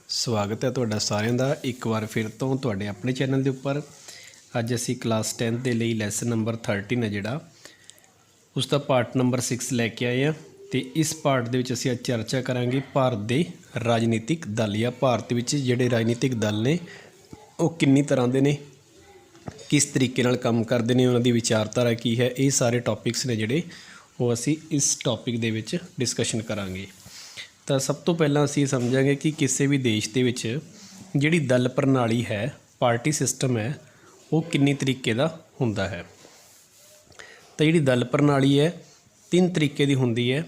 स्वागत है तुहाडा सारिਆਂ ਦਾ एक बार फिर तो तुहाडे अपने चैनल के उपर। अज असी क्लास 10th के लिए लैसन नंबर 13 है जिहड़ा उसका पार्ट नंबर 6 लैके आए हैं। तो इस पार्ट दे विच असी चर्चा करांगे भारत के राजनीतिक दल या भारत विच जिहड़े राजनीतिक दल ने वो किन्नी तरह के ने, किस तरीके नाल काम करते हैं, उन्हां दी विचारधारा की है। ये सारे टॉपिक्स ने जिहड़े वो असी इस टॉपिक दे विच डिस्कशन करांगे। तो सब तो पहला असी समझांगे कि किसी भी देश के विच जिहड़ी दल प्रणाली है, पार्टी सिस्टम है, वो किन्नी तरीके का हुंदा है। तो जिहड़ी दल प्रणाली है 3 तरीके की हुंदी है।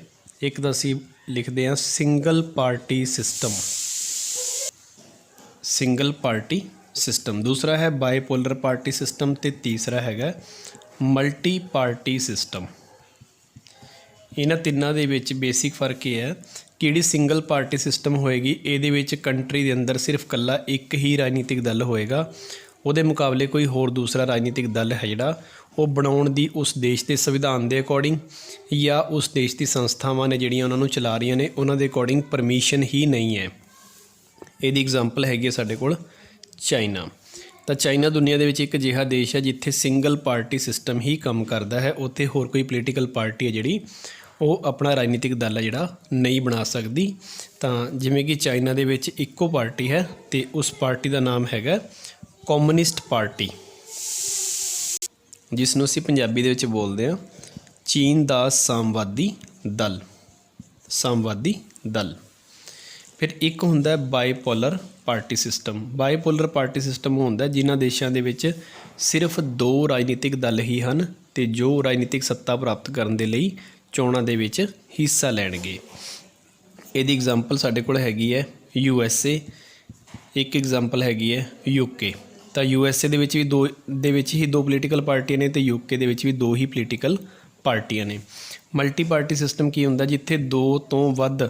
एक तो असी लिखते हैं single party system, single party system. दूसरा है बाईपोलर पार्टी सिस्टम, तो तीसरा है मल्टी पार्टी सिस्टम। इन्हां तिन्नां दे विच बेसिक फर्क ये है कि जिहड़ी सिंगल पार्टी सिस्टम होएगी इहदे विच कंट्री के अंदर सिर्फ कल्ला एक ही राजनीतिक दल होएगा। उहदे मुकाबले कोई होर दूसरा राजनीतिक दल है जिहड़ा वो बनाउण दी उस देश के संविधान के अकॉर्डिंग या उस देश की संस्थावां ने जिहड़ियां उन्हां नूं चला रही ने उन्हां दे अकॉर्डिंग परमिशन ही नहीं है। इहदी एग्जाम्पल हैगी साडे कोल चाइना। तो चाइना दुनिया दे विच एक अजिहा देश है जिथे सिंगल पार्टी सिस्टम ही काम करता है। उत्थे होर कोई पोलीटिकल पार्टी है जिहड़ी वो अपना राजनीतिक दल है जिहड़ा नहीं बना सकती। तो जिवें कि चाइना दे विच इक्को पार्टी है तो उस पार्टी का नाम हैगा कम्यूनिस्ट पार्टी, जिसनों असीं पंजाबी दे विच बोलते हैं चीन दा सामवादी दल, सामवादी दल। फिर एक हुंदा bipolar party system. Bipolar party system हुंदा जिन्हां देशां दे विच सिर्फ 2 राजनीतिक दल ही हैं ते जो राजनीतिक सत्ता प्राप्त करने के लिए चोणां दे विच हिस्सा लैणगे। इहदी एग्जाम्पल साडे कोल हैगी है USA, एक एग्जाम्पल हैगी है UK। तो USA दे विच भी दो पोलीटिकल पार्टियां ने, तो UK दे विच भी 2 ही पोलीटिकल पार्टियां ने। मल्टी पार्टी सिस्टम की हुंदा जिथे 2 तो वध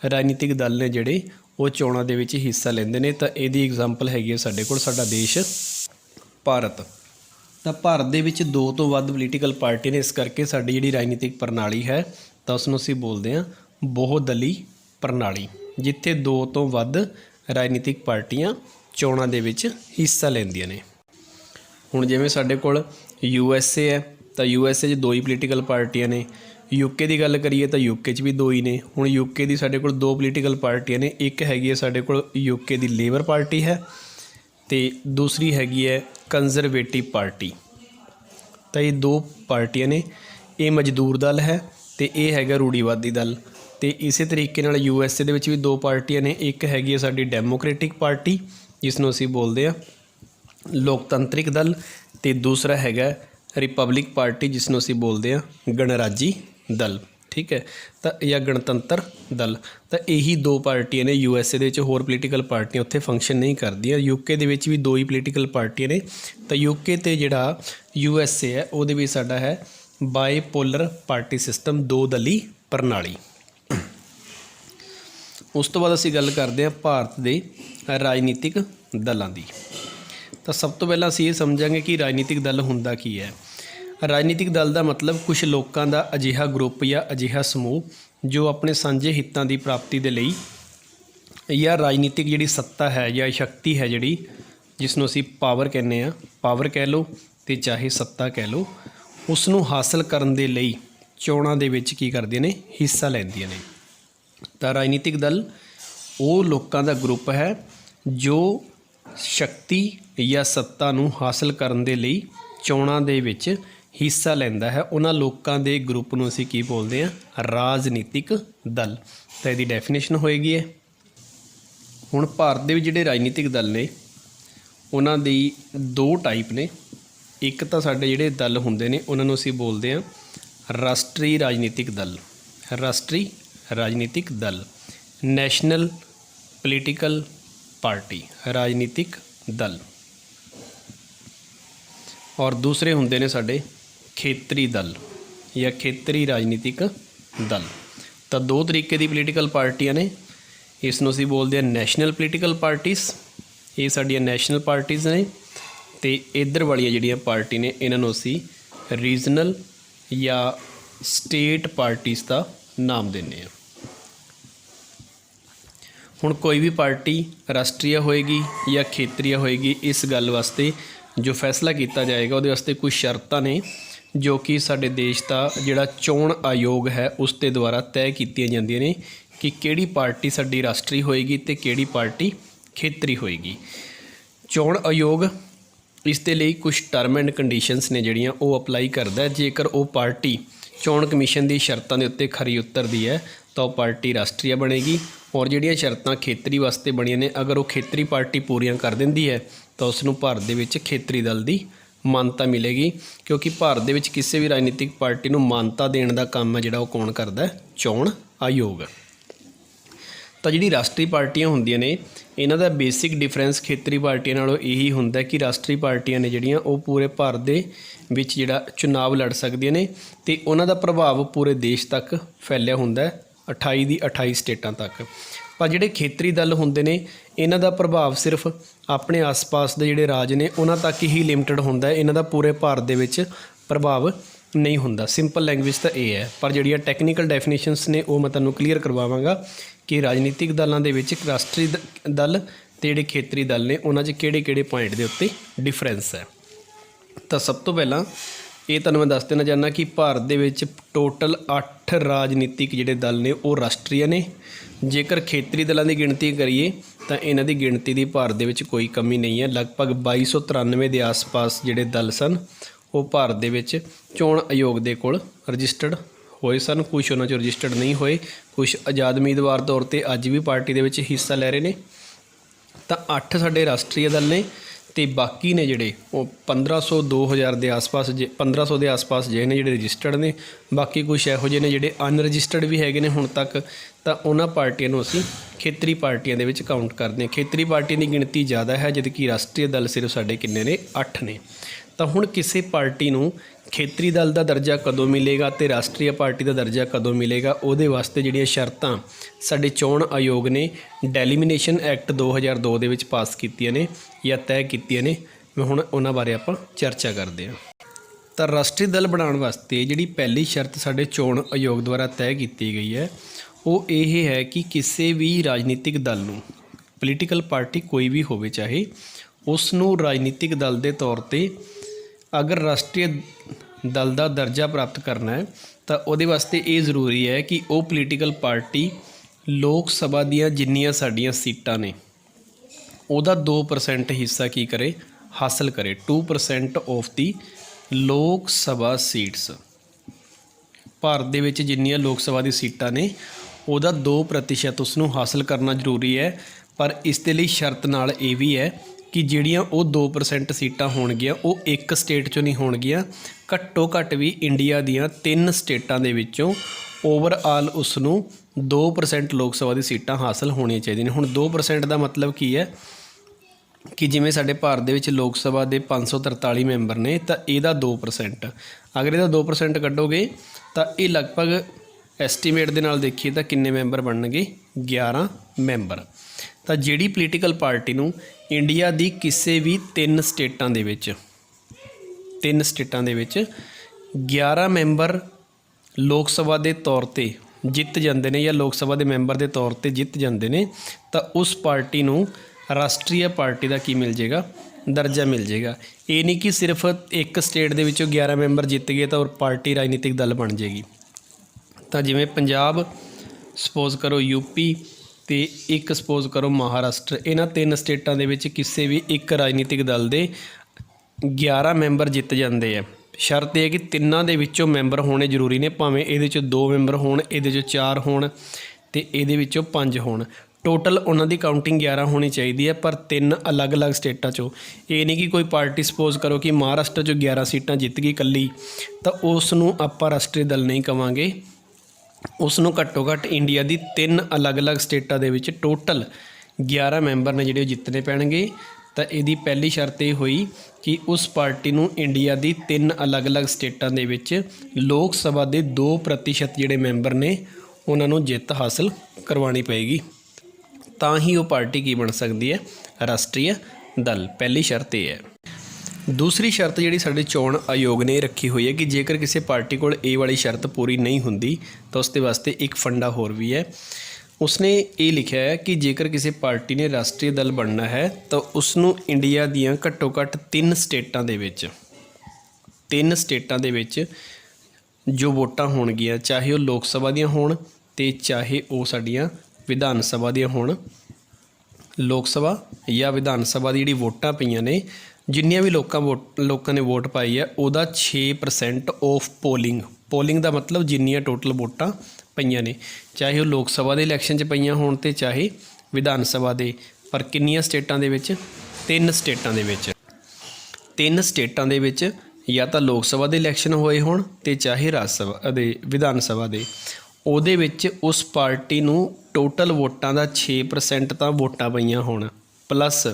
राजनीतिक दल ने जिहड़े वो चोणां दे विच हिस्सा लैंदे ने। तो इहदी एग्जाम्पल हैगी है साडे कोल साडा देश भारत। तो भारत दे विच 2 तो वध पोलीटिकल पार्टी ने, इस करके साडी जिहड़ी राजनीतिक प्रणाली है तो उसनूं असीं बोलते हैं बहुदली प्रणाली, जिथे 2 तो वध राजनीतिक पार्टियां चोणां दे विच हिस्सा लैंदियां ने। हुण जिवें साडे कोल USA है तो USA 'च 2 ही पोलीटिकल पार्टियां ने। UK की गल करिए तो UK 'च भी 2 ही ने। हुण UK की साडे कोल 2 पोलीटिकल पार्टियां ने, एक हैगी है साडे कोल UK की लेबर पार्टी है तो दूसरी हैगी है कंजरवेटिव पार्टी। तो ये 2 पार्टियां ने, ये मजदूर दल है तो ये हैगा रूढ़ीवादी दल। तो इस तरीके नाल USA दे विच भी 2 पार्टियां ने, एक हैगी है साडी डेमोक्रेटिक पार्टी जिसनों असीं बोलते हैं लोकतंत्रिक दल, तो दूसरा हैगा रिपब्लिक पार्टी जिसनों असीं बोलते हैं गणराजी दल। ठीक है, तो या गणतंत्र दल। तो यही 2 पार्टियां ने। USA दे विच होर पोलीटिकल पार्टियां उत्थे फंक्शन नहीं करदियां। UK दे विच भी 2 ही पोलीटिकल पार्टियां ने। तो UK ते जिहड़ा USA है उहदे विच साडा है बाईपोलर पार्टी सिस्टम, 2 दली प्रणाली। उस तो बाद असीं गल करते हैं भारत के राजनीतिक दलों की। तो सब तो पहला असीं ये समझांगे कि राजनीतिक दल हुंदा की है। राजनीतिक दल का मतलब कुछ लोगों का अजिहा ग्रुप या अजिहा समूह जो अपने सांझे हितों की प्राप्ति के लिए या राजनीतिक जिहड़ी सत्ता है या शक्ति है जिहड़ी जिसनों असीं पावर कहने आ, पावर कह लो तो चाहे सत्ता कह लो, उसनों हासिल करने के लिए चोणां दे विच की करदियां ने, हिस्सा लैंदियां ने। तो राजनीतिक दल वो लोगों का ग्रुप है जो शक्ति या सत्ता नूं हासिल करने के लिए चोणां दे विच हिस्सा लैंदा है। उन्हां लोगों के ग्रुप नूं असीं की बोलते हैं राजनीतिक दल। तो इसकी डेफिनेशन होएगी है। हुण भारत दे विच जिहड़े राजनीतिक दल ने उन्हां दी 2 टाइप ने। एक तो साडे जिहड़े दल हुंदे ने उन्हां नूं असीं बोलते हैं राष्ट्रीय राजनीतिक दल, राष्ट्रीय राजनीतिक दल, नैशनल पोलीटिकल पार्टी, राजनीतिक दल। और दूसरे हुंदे ने साडे खेतरी दल या खेतरी राजनीतिक दल। तो 2 तरीके की पोलीटिकल पार्टियां ने। इसनों असीं बोलते हैं नैशनल पोलीटिकल पार्टीज़, ये साडियां नैशनल पार्टीज़ ने। तो इधर वाली जिहड़ियां पार्टी ने इन्हां नूं असीं रीजनल या स्टेट पार्टीज़ का नाम देने। ਹੁਣ ਕੋਈ भी पार्टी राष्ट्रीय होएगी या खेत्रीय होएगी, इस गल वास्ते जो फैसला किया जाएगा उहदे वास्ते कुछ शर्तां ने जो कि साडे देश का जिहड़ा चोण आयोग है उस दे द्वारा तय कीतियां जांदियां ने कि किहड़ी पार्टी साडी राष्ट्रीय होएगी ते किहड़ी पार्टी खेतरी होएगी। चोण आयोग इस दे लई कुछ टर्म एंड कंडीशनस ने जिहड़ियां वो अपलाई करदा है। जेकर वो पार्टी चोण कमीशन की शर्तों के उत्ते खरी उतरदी है तो पार्टी राष्ट्रीय बनेगी, और जिहड़ियां शर्तां खेतरी वास्ते बणीਆਂ ने अगर वो खेतरी पार्टी पूरीਆਂ कर दिंदी है तो उसनूं भारत दे विच खेतरी दल की मानता मिलेगी, क्योंकि भारत दे विच किसी भी राजनीतिक पार्टी नूं मानता देण दा काम है जिहड़ा वो कौन करदा है, चोण आयोग। तो जिहड़ी राष्ट्रीय पार्टियां हुंदियां ने इन्हां दा बेसिक डिफरेंस खेतरी पार्टियां नालों यही हुंदा है कि राष्ट्रीय पार्टियां ने जिहड़ियां वो पूरे भारत दे विच जिहड़ा चुनाव लड़ सकदियां ने ते उन्हां दा प्रभाव पूरे देश तक फैलिया हुंदा है, 28 दी 28 स्टेटां तक। पर जिहड़े खेतरी दल हुंदे ने इन्हां दा प्रभाव सिर्फ अपने आस पास दे जिहड़े राज ने उन्हां तक ही लिमिटेड हुंदा है, इन्हां दा पूरे भारत दे विच प्रभाव नहीं हुंदा। सिंपल लैंग्वेज तो ये है, पर जिहड़ियां टैक्नीकल डेफिनेशनस ने वो मैं तुहानूं क्लीयर करवावांगा कि राजनीतिक दलों के विच राष्ट्रीय दल ते जिहड़े खेतरी दल ने उन्हां 'च किहड़े-किहड़े पॉइंट दे उत्ते डिफरेंस है। तो सब तो पहला ये तुहानूं मैं दस देना चाहना कि भारत दे विच टोटल 8 राजनीतिक जिहड़े दल ने वो राष्ट्रीय ने। जेकर खेतरी दलों की गिणती करिए तो इन्हां दी गिणती दी भारत दे विच कोई कमी नहीं है। लगभग 2293 के आस पास जिहड़े दल सन वो भारत दे विच चोण आयोग दे कोल रजिस्टर्ड होए सन। कुछ उन्हां चों रजिस्टर्ड नहीं होए, कुछ आज़ाद उम्मीदवार तौर पर अज भी पार्टी दे विच हिस्सा लै रहे ने। तो 8 साडे राष्ट्रीय दल ने ते बाकी ने जिहड़े वो 1500 2000 के आस पास 1500 के आस पास जे ने जिहड़े रजिस्टर्ड ने, बाकी कुछ इहो ਜਿਹੇ ने जिहड़े अनरजिस्टर्ड भी हैगे ने हुण तक। तो उन्हां पार्टियां नूं असीं खेतरी पार्टियां दे विच काउंट करदे हां। खेतरी पार्टियां की गिणती ज़्यादा है जबकि राष्ट्रीय दल सिर्फ साडे किन्ने ने 8 ने। तो हुण किसी पार्टी नूं खेतरी दल का दर्जा कदों मिलेगा तो राष्ट्रीय पार्टी का दर्जा कदों मिलेगा, उहदे वास्ते जिहड़ियां शर्तां साडे चोण आयोग ने डेलीमिनेशन एक्ट 2002 दे विच पास कीतियां ने या तय कीतियां ने, मैं हुण उन्हां बारे आपां चर्चा करदे हां। तो राष्ट्रीय दल बनाउण वास्ते जिहड़ी पहली शर्त साडे चोण आयोग द्वारा तय की गई है वो ये है कि किसी भी राजनीतिक दल नूं पोलीटिकल पार्टी कोई भी होवे चाहे उसनूं राजनीतिक दल के तौर पर अगर राष्ट्रीय दल का दर्जा प्राप्त करना है तो उहदे वास्ते ये जरूरी है कि वो पोलीटिकल पार्टी लोक सभा दीयां जिन्नियां साडियां सीटां ने उहदा 2% हिस्सा की करे हासिल करे। 2% ऑफ दी लोक सभा सीट्स, भारत दे विच जिन्नियां लोक सभा दी सीटां ने उहदा 2% उसनूं हासिल करना जरूरी है। पर इस दे लई शर्त नाल ये भी है कि जिहड़ियां वो 2% सीटां होणगियां वो एक स्टेट चों नहीं होणगियां, घट्टो घट्ट भी इंडिया दीयां 3 स्टेटां दे विचों ओवरऑल उसनूं 2% लोक सभा दी सीटां हासिल होणियां चाहीदियां ने। हुण 2% का मतलब की है कि जिवें साडे भारत दे विच लोक सभा दे 543 मैंबर ने तो इहदा 2%, अगर इहदा 2% कड्डोगे तो ये लगभग एस्टीमेट दे नाल देखिए तो किन्ने मैंबर बनणगे, 11 मैंबर। तो जिहड़ी पोलीटिकल पार्टी नूं इंडिया दी किसी भी 3 स्टेटां दे विच 11 मैंबर लोक सभा के तौर पर जित जाते हैं या लोक सभा के मैंबर के तौर पर जित जाते हैं तो उस पार्टी नूं राष्ट्रीय पार्टी का की मिल जाएगा, दर्जा मिल जाएगा। ये नहीं कि सिर्फ एक स्टेट के विचों 11 मैंबर जित गए तो पार्टी राजनीतिक दल बन जाएगी। तो जिवें पंजाब सपोज करो, यूपी तो एक सपोज करो महाराष्ट्र, इन्हां 3 स्टेटां दे विच किसी भी एक राजनीतिक दल के 11 मैंबर जित जाते हैं। शर्त यह है कि 3 दे विचों मैंबर होने जरूरी ने, भावें इहदे चों 2 मैंबर होण, इहदे चों 4 होण ते इहदे विचों 5 होण। टोटल उन्होंने काउंटिंग 11 होनी चाहिए है, पर 3 अलग अलग स्टेटां चों। ये नहीं कि कोई पार्टी सपोज करो कि महाराष्ट्र चों 11 सीटां जित गई कल्ली तो उसनूं आपां राष्ट्रीय दल नहीं कहांगे, उसनूं घट्टो घट्ट इंडिया की 3 अलग अलग स्टेटां दे विच टोटल 11 मैंबर ने जिहड़े जितने पैणगे। तो इहदी पहली शर्त ये हुई कि उस पार्टी नूं इंडिया की 3 अलग अलग स्टेटां दे विच लोक सभा के 2% जिहड़े मैंबर ने उन्होंने जित हासिल करवानी पेगी, तां ही वो पार्टी की बन सकती है, राष्ट्रीय दल। पहली शर्त यह है। दूसरी शर्त जिहड़ी साडे चोण आयोग ने रखी हुई है कि जेकर किसी पार्टी कोल ये वाली शर्त पूरी नहीं हुंदी तो उसके वास्ते एक फंडा होर भी है। उसने ये लिखा है कि जेकर किसी पार्टी ने राष्ट्रीय दल बनना है तो उसनों इंडिया ਦੀਆਂ ਘੱਟੋ ਘੱਟ 3 ਸਟੇਟਾਂ ਦੇ ਵਿੱਚ 3 ਸਟੇਟਾਂ ਦੇ ਵਿੱਚ ਜੋ ਵੋਟਾਂ ਹੋਣਗੀਆਂ, ਚਾਹੇ ਉਹ ਲੋਕ ਸਭਾ ਦੀਆਂ ਹੋਣ ਤੇ ਚਾਹੇ ਉਹ ਸਾਡੀਆਂ ਵਿਧਾਨ ਸਭਾ ਦੀਆਂ ਹੋਣ। ਲੋਕ ਸਭਾ ਜਾਂ ਵਿਧਾਨ ਸਭਾ ਦੀ ਜਿਹੜੀ ਵੋਟਾਂ ਪਈਆਂ ਨੇ, ਜਿੰਨੀਆਂ ਵੀ ਲੋਕਾਂ ਨੇ ਵੋਟ ਪਾਈ ਹੈ ਉਹਦਾ 6% ਆਫ ਪੋਲਿੰਗ ਦਾ ਮਤਲਬ ਜਿੰਨੀਆਂ ਟੋਟਲ ਵੋਟਾਂ ਪਈਆਂ ਨੇ, ਚਾਹੇ ਉਹ ਲੋਕ ਸਭਾ ਦੇ ਇਲੈਕਸ਼ਨ 'ਚ ਪਈਆਂ ਹੋਣ ਤੇ ਚਾਹੇ ਵਿਧਾਨ ਸਭਾ ਦੇ। ਪਰ ਕਿੰਨੀਆਂ ਸਟੇਟਾਂ ਦੇ ਵਿੱਚ? 3 ਸਟੇਟਾਂ ਦੇ ਵਿੱਚ। 3 ਸਟੇਟਾਂ ਦੇ ਵਿੱਚ ਜਾਂ ਤਾਂ ਲੋਕ ਸਭਾ ਦੇ ਇਲੈਕਸ਼ਨ ਹੋਏ ਹੋਣ ਤੇ ਚਾਹੇ ਰਾਜ ਸਭਾ ਦੇ ਵਿਧਾਨ ਸਭਾ ਦੇ, ਉਹਦੇ ਵਿੱਚ ਉਸ ਪਾਰਟੀ ਨੂੰ ਟੋਟਲ ਵੋਟਾਂ ਦਾ 6% ਤਾਂ ਵੋਟਾਂ ਪਈਆਂ ਹੋਣ, ਪਲੱਸ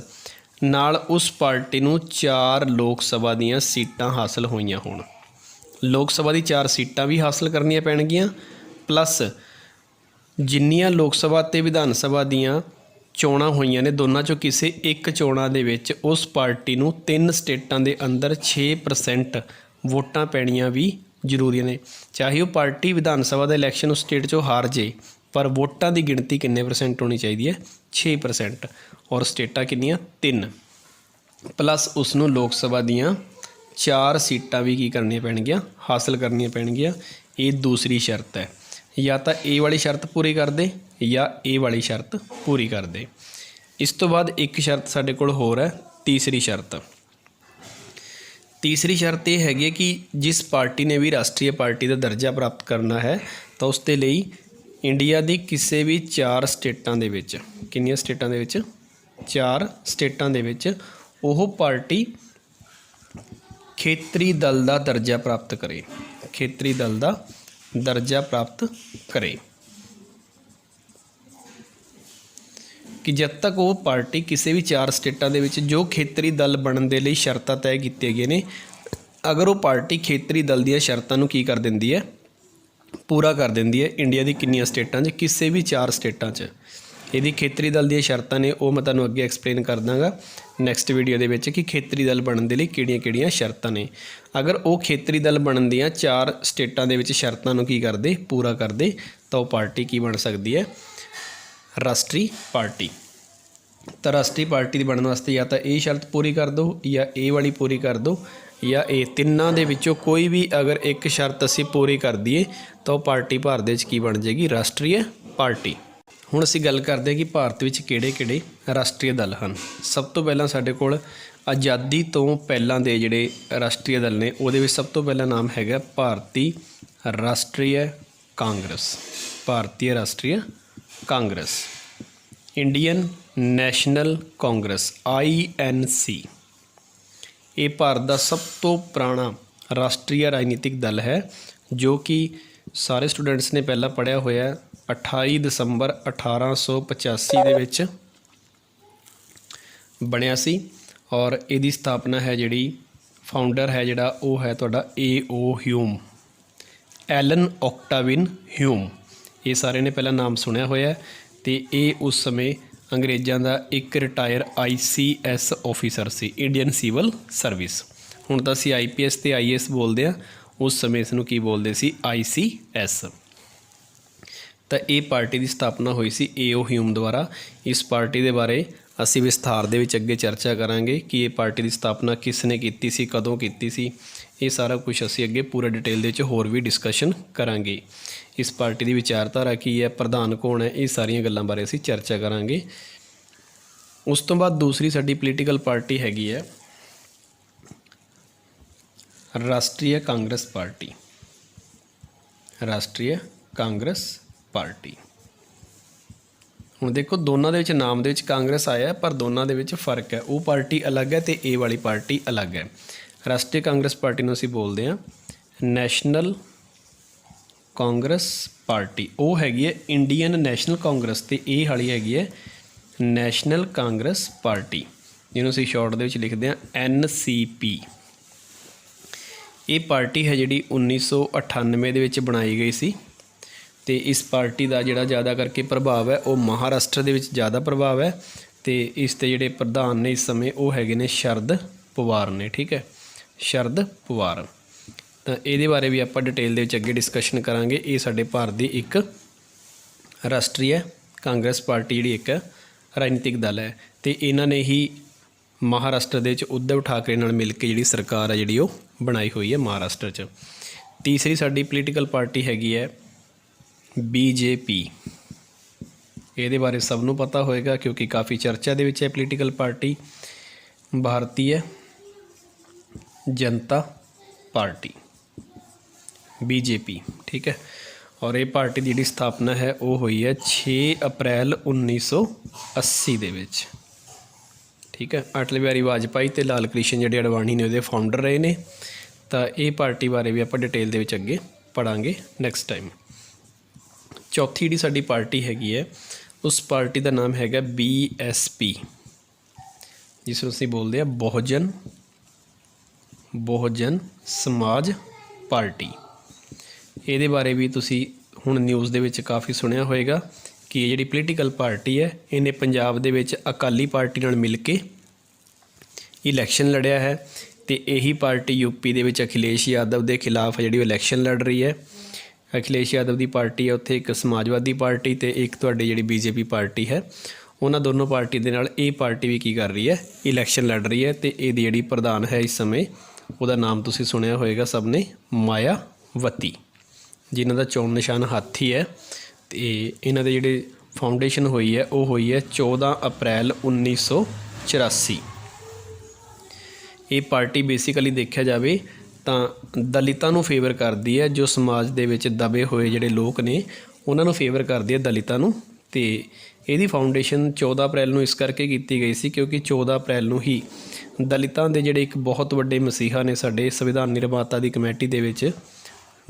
ਨਾਲ ਉਸ ਪਾਰਟੀ ਨੂੰ 4 ਲੋਕ ਸਭਾ ਦੀਆਂ ਸੀਟਾਂ ਹਾਸਲ ਹੋਈਆਂ ਹੋਣ। ਲੋਕ ਸਭਾ ਦੀ 4 ਸੀਟਾਂ ਵੀ ਹਾਸਲ ਕਰਨੀਆਂ ਪੈਣਗੀਆਂ, ਪਲੱਸ ਜਿੰਨੀਆਂ ਲੋਕ ਸਭਾ ਅਤੇ ਵਿਧਾਨ ਸਭਾ ਦੀਆਂ ਚੋਣਾਂ ਹੋਈਆਂ ਨੇ, ਦੋਨਾਂ 'ਚੋਂ ਕਿਸੇ ਇੱਕ ਚੋਣਾਂ ਦੇ ਵਿੱਚ ਉਸ ਪਾਰਟੀ ਨੂੰ 3 ਸਟੇਟਾਂ ਦੇ ਅੰਦਰ 6% ਵੋਟਾਂ ਪੈਣੀਆਂ ਵੀ ਜ਼ਰੂਰੀ ਨੇ। ਚਾਹੇ ਉਹ ਪਾਰਟੀ ਵਿਧਾਨ ਸਭਾ ਦਾ ਇਲੈਕਸ਼ਨ ਉਸ ਸਟੇਟ 'ਚੋਂ ਹਾਰ ਜੇ, ਪਰ ਵੋਟਾਂ ਦੀ ਗਿਣਤੀ ਕਿੰਨੇ % ਹੋਣੀ ਚਾਹੀਦੀ ਹੈ? 6%। ਔਰ ਸਟੇਟਾਂ ਕਿੰਨੀਆਂ? 3, ਪਲੱਸ ਉਸ ਨੂੰ ਲੋਕ ਸਭਾ ਦੀਆਂ 4 ਸੀਟਾਂ ਵੀ ਕੀ ਕਰਨੀਆਂ ਪੈਣਗੀਆਂ? ਹਾਸਲ ਕਰਨੀਆਂ ਪੈਣਗੀਆਂ। ਇਹ ਦੂਸਰੀ ਸ਼ਰਤ ਹੈ। ਜਾਂ ਤਾਂ ਇਹ ਵਾਲੀ ਸ਼ਰਤ ਪੂਰੀ ਕਰਦੇ ਜਾਂ ਇਹ ਵਾਲੀ ਸ਼ਰਤ ਪੂਰੀ ਕਰਦੇ। ਇਸ ਤੋਂ ਬਾਅਦ ਇੱਕ ਸ਼ਰਤ ਸਾਡੇ ਕੋਲ ਹੋਰ ਹੈ, ਤੀਸਰੀ ਸ਼ਰਤ। ਤੀਸਰੀ ਸ਼ਰਤ ਇਹ ਹੈਗੀ ਹੈ ਕਿ ਜਿਸ ਪਾਰਟੀ ਨੇ ਵੀ ਰਾਸ਼ਟਰੀ ਪਾਰਟੀ ਦਾ ਦਰਜਾ ਪ੍ਰਾਪਤ ਕਰਨਾ ਹੈ ਤਾਂ ਉਸ ਦੇ ਲਈ ਇੰਡੀਆ ਦੀ ਕਿਸੇ ਵੀ 4 ਸਟੇਟਾਂ ਦੇ ਵਿੱਚ, ਕਿੰਨੀਆਂ ਸਟੇਟਾਂ ਦੇ ਵਿੱਚ? 4 ਸਟੇਟਾਂ ਦੇ ਵਿੱਚ ਉਹ ਪਾਰਟੀ ਖੇਤਰੀ ਦਲ ਦਾ ਦਰਜਾ ਪ੍ਰਾਪਤ ਕਰੇ। ਖੇਤਰੀ ਦਲ ਦਾ ਦਰਜਾ ਪ੍ਰਾਪਤ ਕਰੇ ਕਿ ਜਦ ਤੱਕ ਉਹ ਪਾਰਟੀ ਕਿਸੇ ਵੀ 4 ਸਟੇਟਾਂ ਦੇ ਵਿੱਚ ਜੋ ਖੇਤਰੀ ਦਲ ਬਣਨ ਦੇ ਲਈ ਸ਼ਰਤਾਂ ਤੈਅ ਕੀਤੀਆਂ ਗਈਆਂ ਨੇ, ਅਗਰ ਉਹ ਪਾਰਟੀ ਖੇਤਰੀ ਦਲ ਦੀਆਂ ਸ਼ਰਤਾਂ ਨੂੰ ਕੀ ਕਰ ਦਿੰਦੀ ਹੈ? ਪੂਰਾ ਕਰ ਦਿੰਦੀ ਹੈ। ਇੰਡੀਆ ਦੀ ਕਿੰਨੀਆਂ ਸਟੇਟਾਂ 'ਚ? ਕਿਸੇ ਵੀ 4 ਸਟੇਟਾਂ 'ਚ। ਇਹਦੀ ਖੇਤਰੀ ਦਲ ਦੀਆਂ ਸ਼ਰਤਾਂ ਨੇ ਉਹ ਮੈਂ ਤੁਹਾਨੂੰ ਅੱਗੇ ਐਕਸਪਲੇਨ ਕਰ ਦਾਂਗਾ ਨੈਕਸਟ ਵੀਡੀਓ ਦੇ ਵਿੱਚ ਕਿ ਖੇਤਰੀ ਦਲ ਬਣਨ ਦੇ ਲਈ ਕਿਹੜੀਆਂ-ਕਿਹੜੀਆਂ ਸ਼ਰਤਾਂ ਨੇ। ਅਗਰ ਉਹ ਖੇਤਰੀ ਦਲ ਬਣਨ ਦੀਆਂ 4 ਸਟੇਟਾਂ ਦੇ ਵਿੱਚ ਸ਼ਰਤਾਂ ਨੂੰ ਕੀ ਕਰਦੇ? ਪੂਰਾ ਕਰਦੇ, ਤਾਂ ਉਹ ਪਾਰਟੀ ਕੀ ਬਣ ਸਕਦੀ ਹੈ? ਰਾਸ਼ਟਰੀ ਪਾਰਟੀ। ਤਾਂ ਰਾਸ਼ਟਰੀ ਪਾਰਟੀ ਦੀ ਬਣਨ ਵਾਸਤੇ ਜਾਂ ਤਾਂ ਇਹ ਸ਼ਰਤ ਪੂਰੀ ਕਰ ਦਿਓ ਜਾਂ ਇਹ ਵਾਲੀ ਪੂਰੀ ਕਰ ਦਿਓ ਜਾਂ ਇਹ ਤਿੰਨਾਂ ਦੇ ਵਿੱਚੋਂ ਕੋਈ ਵੀ ਅਗਰ ਇੱਕ ਸ਼ਰਤ ਅਸੀਂ ਪੂਰੀ ਕਰ ਦਈਏ ਤਾਂ ਉਹ ਪਾਰਟੀ ਭਾਰਤ ਦੇ ਵਿੱਚ ਕੀ ਬਣ ਜਾਏਗੀ? ਰਾਸ਼ਟਰੀ ਪਾਰਟੀ। ਹੁਣ ਅਸੀਂ ਗੱਲ ਕਰਦੇ ਹਾਂ ਕਿ ਭਾਰਤ ਵਿੱਚ ਕਿਹੜੇ-ਕਿਹੜੇ ਰਾਸ਼ਟਰੀ ਦਲ ਹਨ। ਸਭ ਤੋਂ ਪਹਿਲਾਂ ਸਾਡੇ ਕੋਲ ਆਜ਼ਾਦੀ ਤੋਂ ਪਹਿਲਾਂ ਦੇ ਜਿਹੜੇ ਰਾਸ਼ਟਰੀ ਦਲ ਨੇ ਉਹਦੇ ਵਿੱਚ ਸਭ ਤੋਂ ਪਹਿਲਾ ਨਾਮ ਹੈਗਾ ਭਾਰਤੀ ਰਾਸ਼ਟਰੀ ਕਾਂਗਰਸ। ਭਾਰਤੀ ਰਾਸ਼ਟਰੀ Congress. Indian national Congress INC। ਇਹ ਭਾਰਤ ਦਾ ਸਭ ਤੋਂ ਪੁਰਾਣਾ ਰਾਸ਼ਟਰੀ ਰਾਜਨੀਤਿਕ ਦਲ ਹੈ ਜੋ ਕਿ ਸਾਰੇ ਸਟੂਡੈਂਟਸ ਨੇ ਪਹਿਲਾਂ ਪੜ੍ਹਿਆ ਹੋਇਆ। 28 ਦਸੰਬਰ 1885 ਦੇ ਵਿੱਚ ਬਣਿਆ ਸੀ ਔਰ ਇਹਦੀ ਸਥਾਪਨਾ ਹੈ ਜਿਹੜੀ ਫਾਊਂਡਰ ਹੈ ਜਿਹੜਾ ਉਹ ਹੈ ਤੁਹਾਡਾ AO ਹਿਊਮ, ਐਲਨ ਓਕਟਾਵਿਨ ਹਿਊਮ। ਇਹ ਸਾਰਿਆਂ ਨੇ ਪਹਿਲਾਂ ਨਾਮ ਸੁਣਿਆ ਹੋਇਆ ਅਤੇ ਇਹ ਉਸ ਸਮੇਂ ਅੰਗਰੇਜ਼ਾਂ ਦਾ ਇੱਕ ਰਿਟਾਇਰ ICS ਆਫਿਸਰ ਸੀ, ਇੰਡੀਅਨ ਸਿਵਲ ਸਰਵਿਸ। ਹੁਣ ਤਾਂ ਅਸੀਂ IPS ਅਤੇ IAS ਬੋਲਦੇ ਹਾਂ, ਉਸ ਸਮੇਂ ਇਸ ਨੂੰ ਕੀ ਬੋਲਦੇ ਸੀ? ICS। ਤਾਂ ਇਹ ਪਾਰਟੀ ਦੀ ਸਥਾਪਨਾ ਹੋਈ ਸੀ AO ਹਿਊਮ ਦੁਆਰਾ। ਇਸ ਪਾਰਟੀ ਦੇ ਬਾਰੇ ਅਸੀਂ ਵਿਸਥਾਰ ਦੇ ਵਿੱਚ ਅੱਗੇ ਚਰਚਾ ਕਰਾਂਗੇ ਕਿ ਇਹ ਪਾਰਟੀ ਦੀ ਸਥਾਪਨਾ ਕਿਸ ਨੇ ਕੀਤੀ ਸੀ, ਕਦੋਂ ਕੀਤੀ ਸੀ। ਇਹ ਸਾਰਾ ਕੁਝ ਅਸੀਂ ਅੱਗੇ ਪੂਰਾ ਡਿਟੇਲ ਦੇ ਵਿੱਚ ਹੋਰ ਵੀ ਡਿਸਕਸ਼ਨ ਕਰਾਂਗੇ। ਇਸ ਪਾਰਟੀ ਦੀ ਵਿਚਾਰਧਾਰਾ ਕੀ ਹੈ, ਪ੍ਰਧਾਨ ਕੌਣ ਹੈ, ਇਹ ਸਾਰੀਆਂ ਗੱਲਾਂ ਬਾਰੇ ਅਸੀਂ ਚਰਚਾ ਕਰਾਂਗੇ। ਉਸ ਤੋਂ ਬਾਅਦ ਦੂਸਰੀ ਸਾਡੀ ਪੋਲੀਟੀਕਲ ਪਾਰਟੀ ਹੈਗੀ ਹੈ ਰਾਸ਼ਟਰੀ ਕਾਂਗਰਸ ਪਾਰਟੀ। ਰਾਸ਼ਟਰੀ ਕਾਂਗਰਸ ਪਾਰਟੀ। ਹੁਣ ਦੇਖੋ ਦੋਨਾਂ ਦੇ ਵਿੱਚ ਨਾਮ ਦੇ ਵਿੱਚ ਕਾਂਗਰਸ ਆਇਆ ਪਰ ਦੋਨਾਂ ਦੇ ਵਿੱਚ ਫ਼ਰਕ ਹੈ। ਉਹ ਪਾਰਟੀ ਅਲੱਗ ਹੈ ਅਤੇ ਇਹ ਵਾਲੀ ਪਾਰਟੀ ਅਲੱਗ ਹੈ। ਰਾਸ਼ਟਰੀ ਕਾਂਗਰਸ ਪਾਰਟੀ ਨੂੰ ਅਸੀਂ ਬੋਲਦੇ ਹਾਂ ਨੈਸ਼ਨਲ ਕਾਂਗਰਸ ਪਾਰਟੀ। ਉਹ ਹੈਗੀ ਹੈ ਇੰਡੀਅਨ ਨੈਸ਼ਨਲ ਕਾਂਗਰਸ ਅਤੇ ਇਹ ਵਾਲੀ ਹੈਗੀ ਹੈ ਨੈਸ਼ਨਲ ਕਾਂਗਰਸ ਪਾਰਟੀ, ਜਿਹਨੂੰ ਅਸੀਂ ਸ਼ਾਰਟ ਦੇ ਵਿੱਚ ਲਿਖਦੇ ਹਾਂ NCP। ਇਹ ਪਾਰਟੀ ਹੈ ਜਿਹੜੀ 1998 ਦੇ ਵਿੱਚ ਬਣਾਈ ਗਈ ਸੀ ਅਤੇ ਇਸ ਪਾਰਟੀ ਦਾ ਜਿਹੜਾ ਜ਼ਿਆਦਾ ਕਰਕੇ ਪ੍ਰਭਾਵ ਹੈ ਉਹ ਮਹਾਰਾਸ਼ਟਰ ਦੇ ਵਿੱਚ ਜ਼ਿਆਦਾ ਪ੍ਰਭਾਵ ਹੈ ਅਤੇ ਇਸ ਦੇ ਜਿਹੜੇ ਪ੍ਰਧਾਨ ਨੇ ਇਸ ਸਮੇਂ ਉਹ ਹੈਗੇ ਨੇ ਸ਼ਰਦ ਪਵਾਰ ਨੇ। ਠੀਕ ਹੈ, ਸ਼ਰਦ ਪਵਾਰ। ਤਾਂ ਇਹਦੇ ਬਾਰੇ ਵੀ ਆਪਾਂ ਡਿਟੇਲ ਦੇ ਵਿੱਚ ਅੱਗੇ ਡਿਸਕਸ਼ਨ ਕਰਾਂਗੇ। ਇਹ ਸਾਡੇ ਭਾਰਤ ਦੀ ਇੱਕ ਰਾਸ਼ਟਰੀ ਕਾਂਗਰਸ ਪਾਰਟੀ ਜਿਹੜੀ ਇੱਕ ਰਾਜਨੀਤਿਕ ਦਲ ਹੈ ਅਤੇ ਇਹਨਾਂ ਨੇ ਹੀ ਮਹਾਰਾਸ਼ਟਰ ਦੇ ਵਿੱਚ ਉद्धਵ ਠਾਕਰੇ ਨਾਲ ਮਿਲ ਕੇ ਜਿਹੜੀ ਸਰਕਾਰ ਹੈ ਜਿਹੜੀ ਉਹ ਬਣਾਈ ਹੋਈ ਹੈ ਮਹਾਰਾਸ਼ਟਰ 'ਚ। ਤੀਸਰੀ ਸਾਡੀ ਪੋਲੀਟੀਕਲ ਪਾਰਟੀ ਹੈਗੀ ਹੈ BJP। ਇਹਦੇ ਬਾਰੇ ਸਭ ਨੂੰ ਪਤਾ ਹੋਏਗਾ ਕਿਉਂਕਿ ਕਾਫੀ ਚਰਚਾ ਦੇ ਵਿੱਚ ਹੈ। Political party Bharatiya Janata party BJP, ਠੀਕ ਹੈ। ਔਰ ਇਹ ਪਾਰਟੀ ਦੀ ਜਿਹੜੀ ਸਥਾਪਨਾ ਹੈ ਉਹ ਹੋਈ ਹੈ 6 ਅਪ੍ਰੈਲ 1980 ਦੇ ਵਿੱਚ, ਠੀਕ ਹੈ। ਅਟਲ ਬਿਹਾਰੀ ਵਾਜਪਾਈ ਅਤੇ ਲਾਲ ਕ੍ਰਿਸ਼ਨ ਜਿਹੜੇ ਅਡਵਾਨੀ ਨੇ ਉਹਦੇ ਫਾਊਂਡਰ ਰਹੇ ਨੇ। ਤਾਂ ਇਹ ਪਾਰਟੀ ਬਾਰੇ ਵੀ ਆਪਾਂ ਡਿਟੇਲ ਦੇ ਵਿੱਚ ਅੱਗੇ ਪੜ੍ਹਾਂਗੇ ਨੈਕਸਟ ਟਾਈਮ। ਚੌਥੀ ਜਿਹੜੀ ਸਾਡੀ ਪਾਰਟੀ ਹੈਗੀ ਹੈ ਉਸ ਪਾਰਟੀ ਦਾ ਨਾਮ ਹੈਗਾ BSP, ਜਿਸ ਨੂੰ ਅਸੀਂ ਬੋਲਦੇ ਹਾਂ ਬਹੁਜਨ ਸਮਾਜ ਪਾਰਟੀ। ਇਹਦੇ ਬਾਰੇ ਵੀ ਤੁਸੀਂ ਹੁਣ ਨਿਊਜ਼ ਦੇ ਵਿੱਚ ਕਾਫੀ ਸੁਣਿਆ ਹੋਏਗਾ ਕਿ ਇਹ ਜਿਹੜੀ ਪੋਲੀਟੀਕਲ ਪਾਰਟੀ ਹੈ ਇਹਨੇ ਪੰਜਾਬ ਦੇ ਵਿੱਚ ਅਕਾਲੀ ਪਾਰਟੀ ਨਾਲ ਮਿਲ ਕੇ ਇਲੈਕਸ਼ਨ ਲੜਿਆ ਹੈ ਅਤੇ ਇਹੀ ਪਾਰਟੀ UP ਦੇ ਵਿੱਚ ਅਖਿਲੇਸ਼ ਯਾਦਵ ਦੇ ਖਿਲਾਫ ਜਿਹੜੀ ਉਹ ਇਲੈਕਸ਼ਨ ਲੜ ਰਹੀ ਹੈ। ਅਖਿਲੇਸ਼ ਯਾਦਵ ਦੀ ਪਾਰਟੀ ਹੈ ਉੱਥੇ ਇੱਕ ਸਮਾਜਵਾਦੀ ਪਾਰਟੀ ਅਤੇ ਇੱਕ ਤੁਹਾਡੀ ਜਿਹੜੀ BJP ਪਾਰਟੀ ਹੈ। ਉਹਨਾਂ ਦੋਨੋਂ ਪਾਰਟੀ ਦੇ ਨਾਲ ਇਹ ਪਾਰਟੀ ਵੀ ਕੀ ਕਰ ਰਹੀ ਹੈ, ਇਲੈਕਸ਼ਨ ਲੜ ਰਹੀ ਹੈ। ਅਤੇ ਇਹਦੀ ਜਿਹੜੀ ਪ੍ਰਧਾਨ ਹੈ ਇਸ ਸਮੇਂ, ਉਹਦਾ ਨਾਮ ਤੁਸੀਂ ਸੁਣਿਆ ਹੋਏਗਾ ਸਭ ਨੇ, ਮਾਇਆਵਤੀ, ਜਿਨ੍ਹਾਂ ਦਾ ਚੋਣ ਨਿਸ਼ਾਨ ਹਾਥੀ ਹੈ। ਅਤੇ ਇਹਨਾਂ ਦੇ ਜਿਹੜੇ ਫਾਊਂਡੇਸ਼ਨ ਹੋਈ ਹੈ ਉਹ ਹੋਈ ਹੈ 14 ਅਪ੍ਰੈਲ 1984। ਇਹ ਪਾਰਟੀ ਬੇਸਿਕਲੀ ਦੇਖਿਆ ਜਾਵੇ ਤਾਂ ਦਲਿਤਾਂ ਨੂੰ ਫੇਵਰ ਕਰਦੀ ਹੈ, ਜੋ ਸਮਾਜ ਦੇ ਵਿੱਚ ਦਬੇ ਹੋਏ ਜਿਹੜੇ ਲੋਕ ਨੇ ਉਹਨਾਂ ਨੂੰ ਫੇਵਰ ਕਰਦੀ ਹੈ, ਦਲਿਤਾਂ ਨੂੰ। ਅਤੇ ਇਹਦੀ ਫਾਊਂਡੇਸ਼ਨ 14 ਅਪ੍ਰੈਲ ਨੂੰ ਇਸ ਕਰਕੇ ਕੀਤੀ ਗਈ ਸੀ ਕਿਉਂਕਿ 14 ਅਪ੍ਰੈਲ ਨੂੰ ਹੀ ਦਲਿਤਾਂ ਦੇ ਜਿਹੜੇ ਇੱਕ ਬਹੁਤ ਵੱਡੇ ਮਸੀਹਾ ਨੇ ਸਾਡੇ ਸੰਵਿਧਾਨ ਨਿਰਮਾਤਾ ਦੀ ਕਮੇਟੀ ਦੇ ਵਿੱਚ,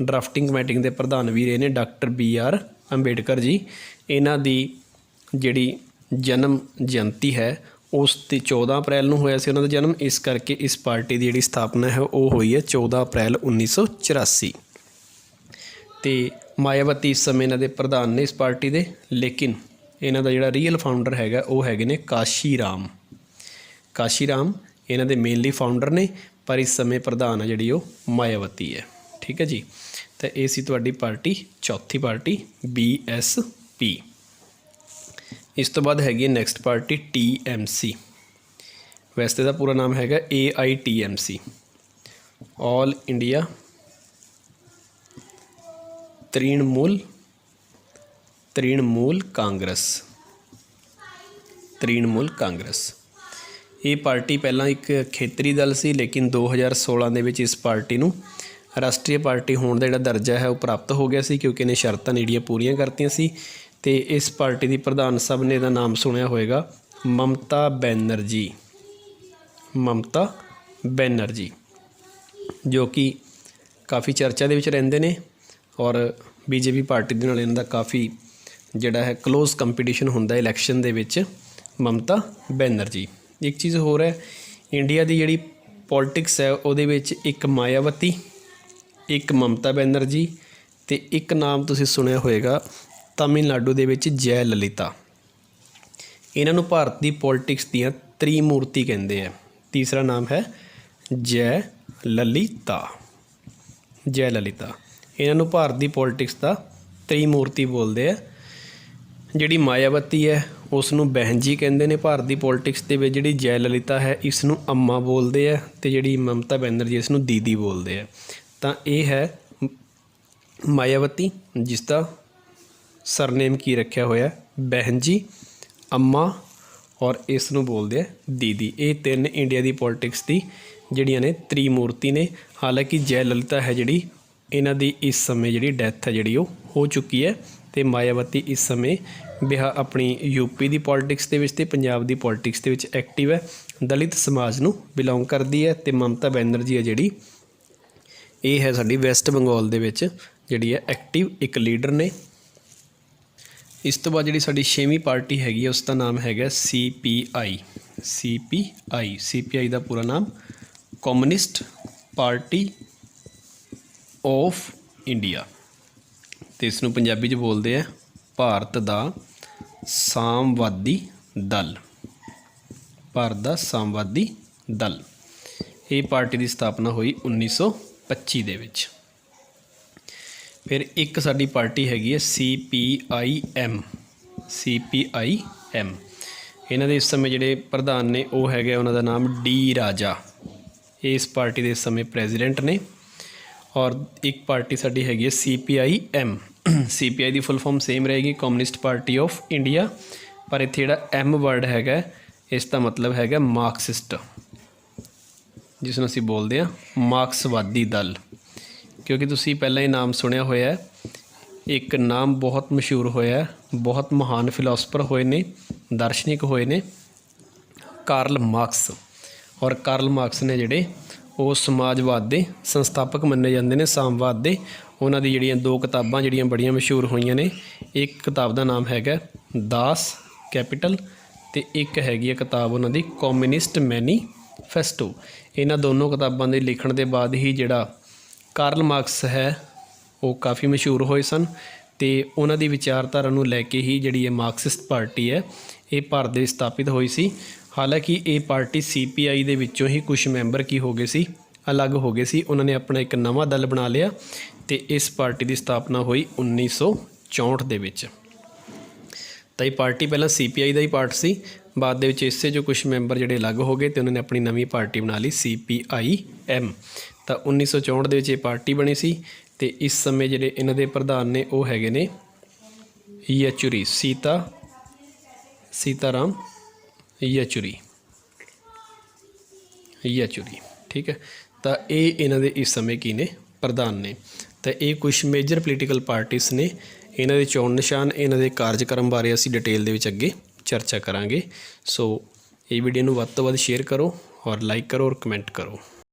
ਡਰਾਫਟਿੰਗ ਕਮੇਟੀ ਦੇ ਪ੍ਰਧਾਨ ਵੀ ਰਹੇ ਨੇ ਡਾਕਟਰ BR ਅੰਬੇਡਕਰ ਜੀ। ਇਹਨਾਂ ਦੀ ਜਿਹੜੀ ਜਨਮ ਜਯੰਤੀ ਹੈ ਉਸ 'ਤੇ 14 ਅਪ੍ਰੈਲ ਨੂੰ ਹੋਇਆ ਸੀ ਉਹਨਾਂ ਦਾ ਜਨਮ। ਇਸ ਕਰਕੇ ਇਸ ਪਾਰਟੀ ਦੀ ਜਿਹੜੀ ਸਥਾਪਨਾ ਹੈ ਉਹ ਹੋਈ ਹੈ 14 ਅਪ੍ਰੈਲ 1984। ਅਤੇ ਮਾਇਆਵਤੀ ਇਸ ਸਮੇਂ ਇਹਨਾਂ ਦੇ ਪ੍ਰਧਾਨ ਨੇ ਇਸ ਪਾਰਟੀ ਦੇ, ਲੇਕਿਨ ਇਹਨਾਂ ਦਾ ਜਿਹੜਾ ਰੀਅਲ ਫਾਊਂਡਰ ਹੈਗਾ ਉਹ ਹੈਗੇ ਨੇ ਕਾਸ਼ੀ ਰਾਮ ਇਹਨਾਂ ਦੇ ਮੇਨਲੀ ਫਾਊਂਡਰ ਨੇ, ਪਰ ਇਸ ਸਮੇਂ ਪ੍ਰਧਾਨ ਹੈ ਜਿਹੜੀ ਉਹ ਮਾਇਆਵਤੀ ਹੈ, ਠੀਕ ਹੈ ਜੀ। ਤਾਂ ਇਹ ਸੀ ਤੁਹਾਡੀ ਪਾਰਟੀ, ਚੌਥੀ ਪਾਰਟੀ BSP। ਇਸ ਤੋਂ ਬਾਅਦ ਹੈਗੀ ਹੈ ਨੈਕਸਟ ਪਾਰਟੀ TMC। ਵੈਸੇ ਦਾ ਪੂਰਾ ਨਾਮ ਹੈਗਾ AITMC, all India Trinamool Congress. ਇਹ ਪਾਰਟੀ ਪਹਿਲਾਂ ਇੱਕ ਖੇਤਰੀ ਦਲ ਸੀ, ਲੇਕਿਨ 2016 ਦੇ ਵਿੱਚ ਇਸ ਪਾਰਟੀ ਨੂੰ ਰਾਸ਼ਟਰੀ ਪਾਰਟੀ ਹੋਣ ਦਾ ਜਿਹੜਾ ਦਰਜਾ ਹੈ ਉਹ ਪ੍ਰਾਪਤ ਹੋ ਗਿਆ ਸੀ ਕਿਉਂਕਿ ਇਹਨੇ ਸ਼ਰਤਾਂ ਜਿਹੜੀਆਂ ਪੂਰੀਆਂ ਕਰਤੀਆਂ ਸੀ। ਅਤੇ ਇਸ ਪਾਰਟੀ ਦੀ ਪ੍ਰਧਾਨ ਸਭ ਨੇ ਇਹਦਾ ਨਾਮ ਸੁਣਿਆ ਹੋਏਗਾ, ਮਮਤਾ ਬੈਨਰਜੀ, ਜੋ ਕਿ ਕਾਫੀ ਚਰਚਾ ਦੇ ਵਿੱਚ ਰਹਿੰਦੇ ਨੇ। ਔਰ BJP ਪਾਰਟੀ ਦੇ ਨਾਲ ਇਹਨਾਂ ਦਾ ਕਾਫੀ ਜਿਹੜਾ ਹੈ ਕਲੋਜ਼ ਕੰਪੀਟੀਸ਼ਨ ਹੁੰਦਾ ਇਲੈਕਸ਼ਨ ਦੇ ਵਿੱਚ। ਮਮਤਾ ਬੈਨਰਜੀ। ਇੱਕ ਚੀਜ਼ ਹੋਰ ਹੈ, ਇੰਡੀਆ ਦੀ ਜਿਹੜੀ ਪੋਲੀਟਿਕਸ ਹੈ ਉਹਦੇ ਵਿੱਚ ਇੱਕ ਮਾਇਆਵਤੀ, ਇੱਕ ਮਮਤਾ ਬੈਨਰਜੀ ਅਤੇ ਇੱਕ ਨਾਮ ਤੁਸੀਂ ਸੁਣਿਆ ਹੋਏਗਾ ਤਾਮਿਲਨਾਡੂ ਦੇ ਵਿੱਚ ਜੈ ਲਲਿਤਾ। ਇਹਨਾਂ ਨੂੰ ਭਾਰਤ ਦੀ ਪੋਲੀਟਿਕਸ ਦੀਆਂ ਤ੍ਰਿਮੂਰਤੀ ਕਹਿੰਦੇ ਆ। ਤੀਸਰਾ ਨਾਮ ਹੈ ਜੈ ਲਲਿਤਾ। ਇਹਨਾਂ ਨੂੰ ਭਾਰਤ ਦੀ ਪੋਲੀਟਿਕਸ ਦਾ ਤ੍ਰਿਮੂਰਤੀ ਬੋਲਦੇ ਆ। ਜਿਹੜੀ ਮਾਇਆਵਤੀ ਹੈ ਉਸ ਨੂੰ ਬਹਿਨ ਜੀ ਕਹਿੰਦੇ ਨੇ ਭਾਰਤ ਦੀ ਪੋਲੀਟਿਕਸ ਦੇ ਵਿੱਚ। ਜਿਹੜੀ ਜੈ ਲਲਿਤਾ ਹੈ ਇਸ ਨੂੰ ਅੰਮਾ ਬੋਲਦੇ ਆ ਅਤੇ ਜਿਹੜੀ ਮਮਤਾ ਬੈਨਰਜੀ ਇਸ ਨੂੰ ਦੀਦੀ ਬੋਲਦੇ ਆ। ਤਾਂ ਇਹ ਹੈ ਮਾਇਆਵਤੀ, ਜਿਸ ਦਾ ਸਰਨੇਮ ਕੀ ਰੱਖਿਆ ਹੋਇਆ, ਬਹਿਨ ਜੀ, ਅੰਮਾ, ਔਰ ਇਸ ਨੂੰ ਬੋਲਦੇ ਆ ਦੀਦੀ। ਇਹ ਤਿੰਨ ਇੰਡੀਆ ਦੀ ਪੋਲੀਟਿਕਸ ਦੀ ਜਿਹੜੀਆਂ ਨੇ ਤ੍ਰਿਮੂਰਤੀ ਨੇ। ਹਾਲਾਂਕਿ ਜੈ ਲਲਿਤਾ ਹੈ ਜਿਹੜੀ, ਇਹਨਾਂ ਦੀ ਇਸ ਸਮੇਂ ਜਿਹੜੀ ਡੈਥ ਹੈ ਜਿਹੜੀ ਉਹ ਹੋ ਚੁੱਕੀ ਹੈ। ਅਤੇ ਮਾਇਆਵਤੀ ਇਸ ਸਮੇਂ ਆਪਣੀ UP ਦੀ ਪੋਲੀਟਿਕਸ ਦੇ ਵਿੱਚ ਅਤੇ ਪੰਜਾਬ ਦੀ ਪੋਲੀਟਿਕਸ ਦੇ ਵਿੱਚ ਐਕਟਿਵ ਹੈ, ਦਲਿਤ ਸਮਾਜ ਨੂੰ ਬਿਲੋਂਗ ਕਰਦੀ ਹੈ। ਅਤੇ ਮਮਤਾ ਬੈਨਰਜੀ ਹੈ ਜਿਹੜੀ, ਇਹ ਹੈ ਸਾਡੀ ਵੈਸਟ ਬੰਗਾਲ ਦੇ ਵਿੱਚ ਜਿਹੜੀ ਹੈ ਐਕਟਿਵ ਇੱਕ ਲੀਡਰ ਨੇ। ਇਸ ਤੋਂ ਬਾਅਦ ਜਿਹੜੀ ਸਾਡੀ ਛੇਵੀਂ ਪਾਰਟੀ ਹੈਗੀ ਹੈ ਉਸ ਦਾ ਨਾਮ ਹੈਗਾ CPI ਦਾ ਪੂਰਾ ਨਾਮ ਕਮਿਊਨਿਸਟ ਪਾਰਟੀ ਆਫ ਇੰਡੀਆ। ਅਤੇ ਇਸ ਨੂੰ ਪੰਜਾਬੀ 'ਚ ਬੋਲਦੇ ਆ ਭਾਰਤ ਦਾ ਸਾਮਵਾਦੀ ਦਲ। ਇਹ ਪਾਰਟੀ ਦੀ ਸਥਾਪਨਾ ਹੋਈ 1925 ਦੇ ਵਿੱਚ। ਫਿਰ ਇੱਕ ਸਾਡੀ ਪਾਰਟੀ ਹੈਗੀ ਹੈ CPIM, CPIM। ਇਹਨਾਂ ਦੇ ਇਸ ਸਮੇਂ ਜਿਹੜੇ ਪ੍ਰਧਾਨ ਨੇ ਉਹ ਹੈਗੇ, ਉਹਨਾਂ ਦਾ ਨਾਮ ਡੀ ਰਾਜਾ। ਇਸ ਪਾਰਟੀ ਦੇ ਇਸ ਸਮੇਂ ਪ੍ਰੈਜ਼ੀਡੈਂਟ ਨੇ। ਔਰ ਇੱਕ ਪਾਰਟੀ ਸਾਡੀ ਹੈਗੀ ਹੈ CPIM। CPI ਦੀ ਫੁੱਲ ਫਾਰਮ ਸੇਮ ਰਹੇਗੀ, ਕਮਿਊਨਿਸਟ ਪਾਰਟੀ ਆਫ ਇੰਡੀਆ, ਪਰ ਇੱਥੇ ਜਿਹੜਾ M ਵਰਡ ਹੈਗਾ ਇਸ ਦਾ ਮਤਲਬ ਹੈਗਾ ਮਾਰਕਸਿਸਟ, ਜਿਸ ਨੂੰ ਅਸੀਂ ਬੋਲਦੇ ਹਾਂ ਮਾਰਕਸਵਾਦੀ ਦਲ। ਕਿਉਂਕਿ ਤੁਸੀਂ ਪਹਿਲਾਂ ਹੀ ਨਾਮ ਸੁਣਿਆ ਹੋਇਆ, ਇੱਕ ਨਾਮ ਬਹੁਤ ਮਸ਼ਹੂਰ ਹੋਇਆ, ਬਹੁਤ ਮਹਾਨ ਫਿਲਾਸਫਰ ਹੋਏ ਨੇ, ਦਾਰਸ਼ਨਿਕ ਹੋਏ ਨੇ, ਕਾਰਲ ਮਾਰਕਸ। ਔਰ ਕਾਰਲ ਮਾਰਕਸ ਨੇ ਜਿਹੜੇ ਉਹ ਸਮਾਜਵਾਦ ਦੇ ਸੰਸਥਾਪਕ ਮੰਨੇ ਜਾਂਦੇ ਨੇ, ਸਾਮਵਾਦ ਦੇ। ਉਹਨਾਂ ਦੀ ਜਿਹੜੀਆਂ 2 ਕਿਤਾਬਾਂ ਜਿਹੜੀਆਂ ਬੜੀਆਂ ਮਸ਼ਹੂਰ ਹੋਈਆਂ ਨੇ, ਇੱਕ ਕਿਤਾਬ ਦਾ ਨਾਮ ਹੈਗਾ ਦਾਸ ਕੈਪੀਟਲ, ਅਤੇ ਇੱਕ ਹੈਗੀ ਹੈ ਕਿਤਾਬ ਉਹਨਾਂ ਦੀ ਕਮਿਊਨਿਸਟ ਮੈਨੀਫੈਸਟੋ। ਇਹਨਾਂ ਦੋਨੋਂ ਕਿਤਾਬਾਂ ਦੇ ਲਿਖਣ ਦੇ ਬਾਅਦ ਹੀ ਜਿਹੜਾ ਕਾਰਲ ਮਾਰਕਸ ਹੈ ਉਹ ਕਾਫੀ ਮਸ਼ਹੂਰ ਹੋਏ ਸਨ, ਅਤੇ ਉਹਨਾਂ ਦੀ ਵਿਚਾਰਧਾਰਾ ਨੂੰ ਲੈ ਕੇ ਹੀ ਜਿਹੜੀ ਇਹ ਮਾਰਕਸਿਸਟ ਪਾਰਟੀ ਹੈ ਇਹ ਭਾਰਤ ਦੇ ਸਥਾਪਿਤ ਹੋਈ ਸੀ। ਹਾਲਾਂਕਿ ਇਹ ਪਾਰਟੀ CPI ਦੇ ਵਿੱਚੋਂ ਹੀ ਕੁਛ ਮੈਂਬਰ ਕੀ ਹੋ ਗਏ ਸੀ, ਅਲੱਗ ਹੋ ਗਏ ਸੀ। ਉਹਨਾਂ ਨੇ ਆਪਣਾ ਇੱਕ ਨਵਾਂ ਦਲ ਬਣਾ ਲਿਆ, ਅਤੇ ਇਸ ਪਾਰਟੀ ਦੀ ਸਥਾਪਨਾ ਹੋਈ 1964 ਦੇ ਵਿੱਚ। ਤਾਂ ਇਹ ਪਾਰਟੀ ਪਹਿਲਾਂ CPI ਦਾ ਹੀ ਪਾਰਟ ਸੀ, ਬਾਅਦ ਦੇ ਵਿੱਚ ਇਸੇ 'ਚੋਂ ਕੁਛ ਮੈਂਬਰ ਜਿਹੜੇ ਅਲੱਗ ਹੋ ਗਏ ਅਤੇ ਉਹਨਾਂ ਨੇ ਆਪਣੀ ਨਵੀਂ ਪਾਰਟੀ ਬਣਾ ਲਈ CPIM। ਤਾਂ 1964 ਦੇ ਵਿੱਚ ਇਹ ਪਾਰਟੀ ਬਣੀ ਸੀ, ਅਤੇ ਇਸ ਸਮੇਂ ਜਿਹੜੇ ਇਹਨਾਂ ਦੇ ਪ੍ਰਧਾਨ ਨੇ ਉਹ ਹੈਗੇ ਨੇ ਯੇਚੂਰੀ, ਸੀਤਾਰਾਮ ਯੇਚੂਰੀ। ਠੀਕ ਹੈ, ਤਾਂ ਇਹ ਇਹਨਾਂ ਦੇ ਇਸ ਸਮੇਂ ਕੀ ਨੇ, ਪ੍ਰਧਾਨ ਨੇ। ਤਾਂ ਇਹ ਕੁਛ ਮੇਜਰ ਪੋਲੀਟੀਕਲ ਪਾਰਟੀਜ਼ ਨੇ, ਇਹਨਾਂ ਦੇ ਚੋਣ ਨਿਸ਼ਾਨ, ਇਹਨਾਂ ਦੇ ਕਾਰਜਕ੍ਰਮ ਬਾਰੇ ਅਸੀਂ ਡਿਟੇਲ ਦੇ ਵਿੱਚ ਅੱਗੇ ਚਰਚਾ ਕਰਾਂਗੇ। ਸੋ ਇਹ ਵੀਡੀਓ ਨੂੰ ਵੱਧ ਤੋਂ ਵੱਧ ਸ਼ੇਅਰ ਕਰੋ, ਔਰ ਲਾਈਕ ਕਰੋ, ਔਰ ਕਮੈਂਟ ਕਰੋ।